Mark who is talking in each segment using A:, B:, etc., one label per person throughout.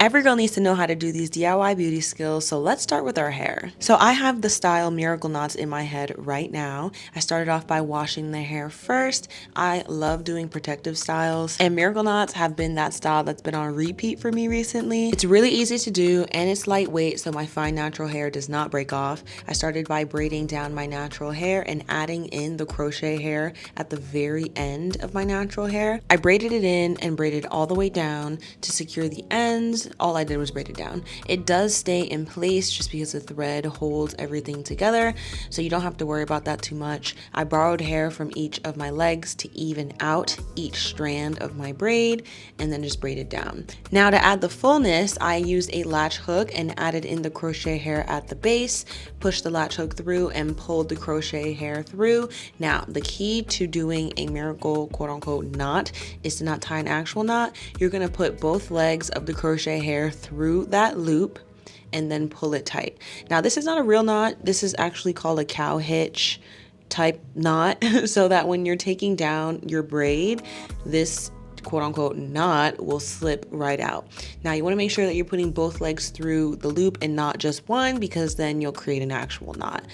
A: Every girl needs to know how to do these DIY beauty skills, so let's start with our hair. So I have the style Miracle Knots in my head right now. I started off by washing the hair first. I love doing protective styles, and Miracle Knots have been that style that's been on repeat for me recently. It's really easy to do and it's lightweight, so my fine natural hair does not break off. I started by braiding down my natural hair and adding in the crochet hair at the very end of my natural hair. I braided it in and braided all the way down to secure the ends. All I did was braid it down. It does stay in place just because the thread holds everything together, so you don't have to worry about that too much. I borrowed hair from each of my legs to even out each strand of my braid and then just braided down. Now to add the fullness, I used a latch hook and added in the crochet hair at the base, pushed the latch hook through and pulled the crochet hair through. Now the key to doing a miracle quote unquote knot is to not tie an actual knot. You're going to put both legs of the crochet hair through that loop and then pull it tight. Now this is not a real knot. This is actually called a cow hitch type knot, so that when you're taking down your braid, this quote unquote knot will slip right out. Now you want to make sure that you're putting both legs through the loop and not just one, because then you'll create an actual knot.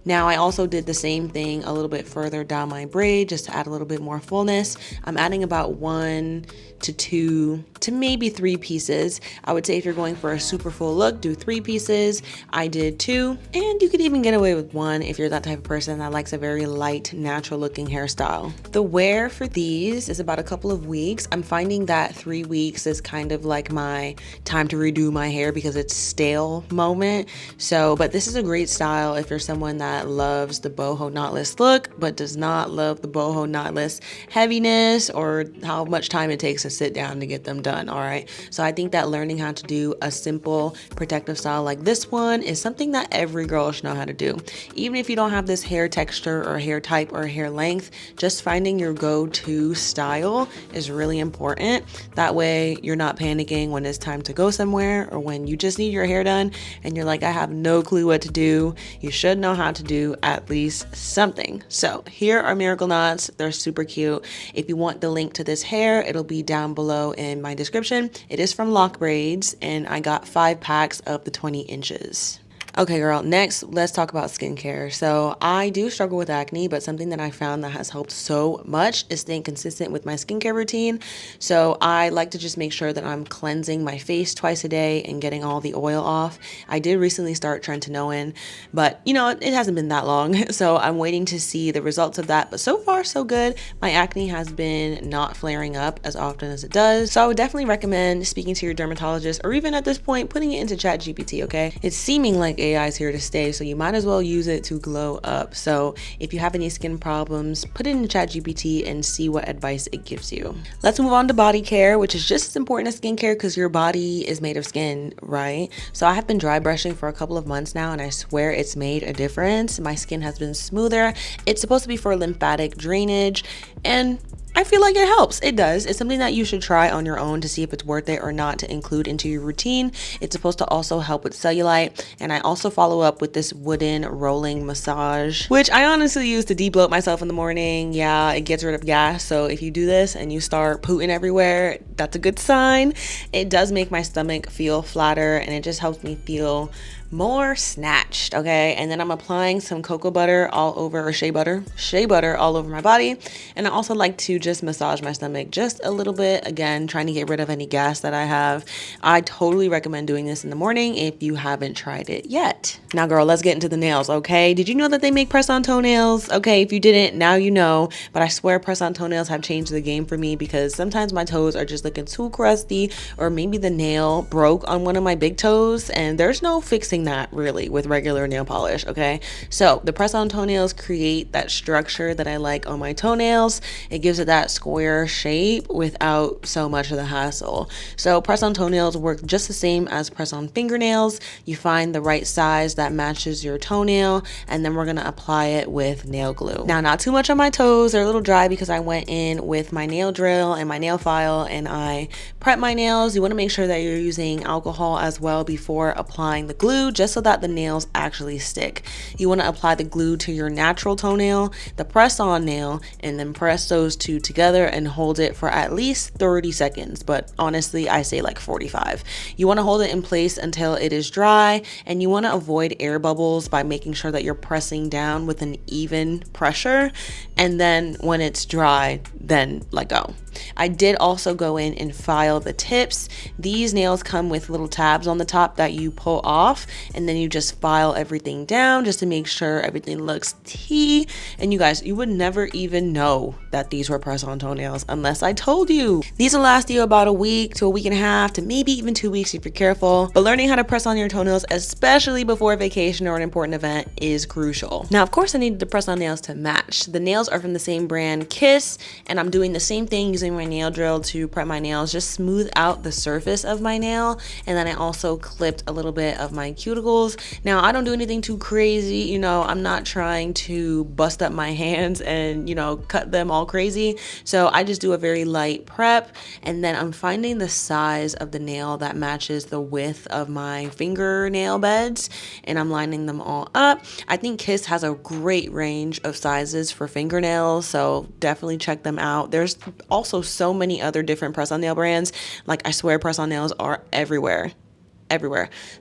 A: Now I also did the same thing a little bit further down my braid just to add a little bit more fullness. I'm adding about 1 to 2 to maybe 3 pieces. I would say if you're going for a super full look, do 3 pieces. I did 2, and you could even get away with 1 if you're that type of person that likes a very light, natural looking hairstyle. The wear for these is about a couple of weeks. I'm finding that 3 weeks is kind of like my time to redo my hair because it's stale moment. So, but this is a great style if you're someone that loves the boho knotless look, but does not love the boho knotless heaviness or how much time it takes to sit down to get them done. All right. So I think that learning how to do a simple protective style like this one is something that every girl should know how to do. Even if you don't have this hair texture or hair type or hair length, just finding your go-to style is really important. That way you're not panicking when it's time to go somewhere or when you just need your hair done and you're like, I have no clue what to do. You should know how to do at least something. So here are Miracle Knots. They're super cute. If you want the link to this hair, it'll be down below in my description. It is from Lock Braids and I got 5 packs of the 20 inches. Okay, girl, next, let's talk about skincare. So I do struggle with acne, but something that I found that has helped so much is staying consistent with my skincare routine. So I like to just make sure that I'm cleansing my face twice a day and getting all the oil off. I did recently start Trentanoin, but you know, it hasn't been that long. So I'm waiting to see the results of that. But so far, so good. My acne has been not flaring up as often as it does. So I would definitely recommend speaking to your dermatologist or even at this point, putting it into ChatGPT, okay? It's seeming like AI is here to stay, so you might as well use it to glow up. So if you have any skin problems, put it in ChatGPT and see what advice it gives you. Let's move on to body care, which is just as important as skincare because your body is made of skin, right? So I have been dry brushing for a couple of months now and I swear it's made a difference. My skin has been smoother. It's supposed to be for lymphatic drainage and I feel like it helps. It does. It's something that you should try on your own to see if it's worth it or not to include into your routine. It's supposed to also help with cellulite. And I also follow up with this wooden rolling massage, which I honestly use to de-bloat myself in the morning. Yeah, it gets rid of gas. So if you do this and you start pooting everywhere, that's a good sign. It does make my stomach feel flatter and it just helps me feel more snatched, okay? And then I'm applying some cocoa butter all over, or shea butter all over my body. And I also like to just massage my stomach just a little bit, again, trying to get rid of any gas that I have. I totally recommend doing this in the morning if you haven't tried it yet. Now, girl, let's get into the nails, okay? Did you know that they make press-on toenails? Okay, if you didn't, now you know. But I swear press-on toenails have changed the game for me because sometimes my toes are just looking too crusty, or maybe the nail broke on one of my big toes, and there's no fixing that really with regular nail polish, okay? So the press-on toenails create that structure that I like on my toenails. It gives it that square shape without so much of the hassle. So press-on toenails work just the same as press-on fingernails. You find the right size that matches your toenail, and then we're gonna apply it with nail glue. Now, not too much on my toes. They're a little dry because I went in with my nail drill and my nail file and I prep my nails. You want to make sure that you're using alcohol as well before applying the glue, just so that the nails actually stick. You want to apply the glue to your natural toenail, the press-on nail, and then press those two together and hold it for at least 30 seconds, but honestly I say like 45. You want to hold it in place until it is dry, and you want to avoid air bubbles by making sure that you're pressing down with an even pressure, and then when it's dry, then let go. I did also go in and file the tips. These nails come with little tabs on the top that you pull off, and then you just file everything down just to make sure everything looks T. And you guys, you would never even know that these were press-on toenails unless I told you. These will last you about a week to a week and a half to maybe even 2 weeks if you're careful. But learning how to press on your toenails, especially before a vacation or an important event, is crucial. Now, of course, I needed to press on nails to match. The nails are from the same brand, Kiss, and I'm doing the same thing using my nail drill to prep my nails, just smooth out the surface of my nail. And then I also clipped a little bit of my cuticles. Now, I don't do anything too crazy, you know, I'm not trying to bust up my hands and, you know, cut them all crazy. So I just do a very light prep, and then I'm finding the size of the nail that matches the width of my fingernail beds, and I'm lining them all up. I think Kiss has a great range of sizes for fingernails, so definitely check them out. There's also so many other different press-on nail brands. Like, I swear press-on nails are everywhere.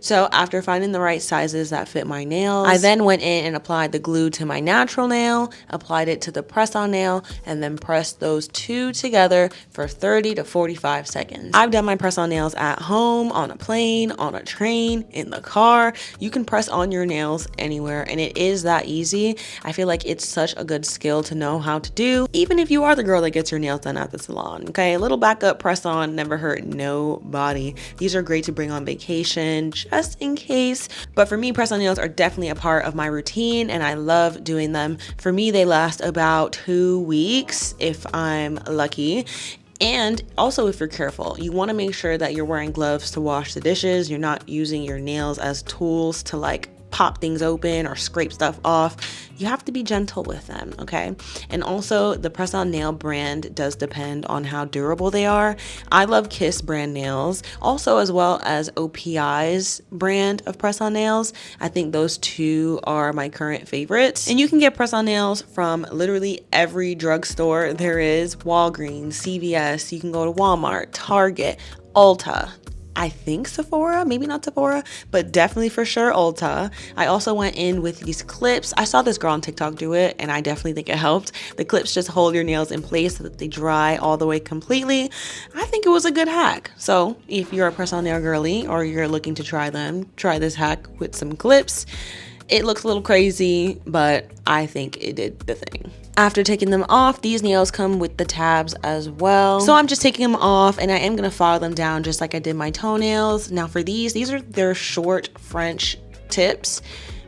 A: So after finding the right sizes that fit my nails, I then went in and applied the glue to my natural nail, applied it to the press-on nail, and then pressed those two together for 30 to 45 seconds. I've done my press-on nails at home, on a plane, on a train, in the car. You can press on your nails anywhere, and it is that easy. I feel like it's such a good skill to know how to do, even if you are the girl that gets your nails done at the salon. Okay, a little backup press-on never hurt nobody. These are great to bring on vacation just in case. But for me, press-on nails are definitely a part of my routine, and I love doing them. For me, they last about 2 weeks if I'm lucky. And also, if you're careful, you want to make sure that you're wearing gloves to wash the dishes. You're not using your nails as tools to like pop things open or scrape stuff off. You have to be gentle with them, okay? And also, the press-on nail brand does depend on how durable they are. I love Kiss brand nails, also as well as OPI's brand of press-on nails. I think those two are my current favorites. And you can get press-on nails from literally every drugstore there is. Walgreens, CVS, you can go to Walmart, Target, Ulta, I think Sephora, maybe not Sephora, but definitely for sure Ulta. I also went in with these clips. I saw this girl on TikTok do it, and I definitely think it helped. The clips just hold your nails in place so that they dry all the way completely. I think it was a good hack. So if you're a press-on nail girly or you're looking to try them, try this hack with some clips. It looks a little crazy, but I think it did the thing. After taking them off, these nails come with the tabs as well. So I'm just taking them off, and I am gonna file them down just like I did my toenails. Now for these are their short French tips,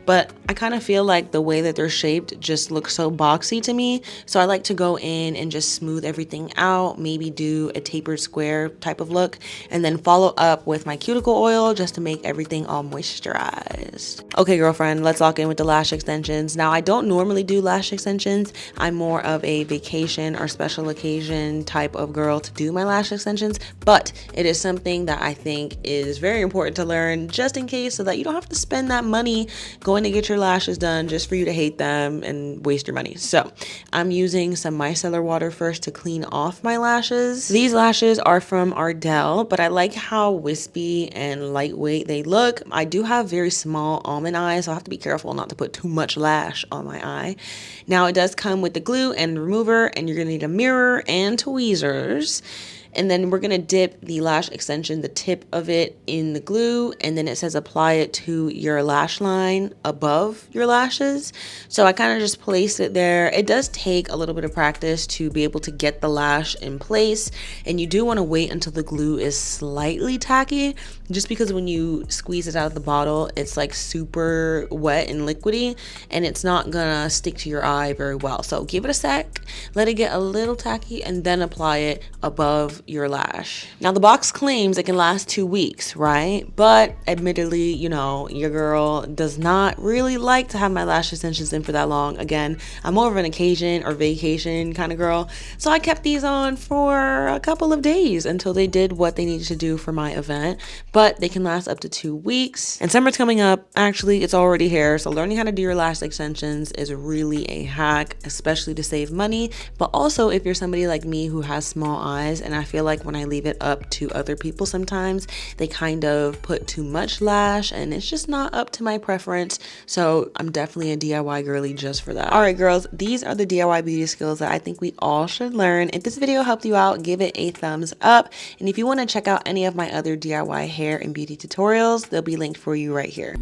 A: but I kind of feel like the way that they're shaped just looks so boxy to me. So I like to go in and just smooth everything out, maybe do a tapered square type of look, and then follow up with my cuticle oil just to make everything all moisturized. Okay, girlfriend, let's lock in with the lash extensions. Now, I don't normally do lash extensions. I'm more of a vacation or special occasion type of girl to do my lash extensions, but it is something that I think is very important to learn just in case, so that you don't have to spend that money going to get your lashes done just for you to hate them and waste your money. So I'm using some micellar water first to clean off my lashes. These lashes are from Ardell, but I like how wispy and lightweight they look. I do have very small almond eyes, so I have to be careful not to put too much lash on my eye. Now it does come with the glue and remover, and you're gonna need a mirror and tweezers. And then we're gonna dip the lash extension, the tip of it, in the glue, and then it says apply it to your lash line above your lashes. So I kind of just place it there. It does take a little bit of practice to be able to get the lash in place, and you do want to wait until the glue is slightly tacky, just because when you squeeze it out of the bottle, it's like super wet and liquidy, and it's not gonna stick to your eye very well. So give it a sec, let it get a little tacky, and then apply it above your lash. Now the box claims it can last 2 weeks, right? But admittedly, you know, your girl does not really like to have my lash extensions in for that long. Again, I'm more of an occasion or vacation kind of girl. So I kept these on for a couple of days until they did what they needed to do for my event. But they can last up to 2 weeks. And summer's coming up. Actually, it's already here. So learning how to do your lash extensions is really a hack, especially to save money. But also if you're somebody like me who has small eyes, and I feel like when I leave it up to other people sometimes, they kind of put too much lash and it's just not up to my preference. So I'm definitely a DIY girly just for that. All right, girls, these are the DIY beauty skills that I think we all should learn. If this video helped you out, give it a thumbs up. And if you want to check out any of my other DIY hair and beauty tutorials, they'll be linked for you right here.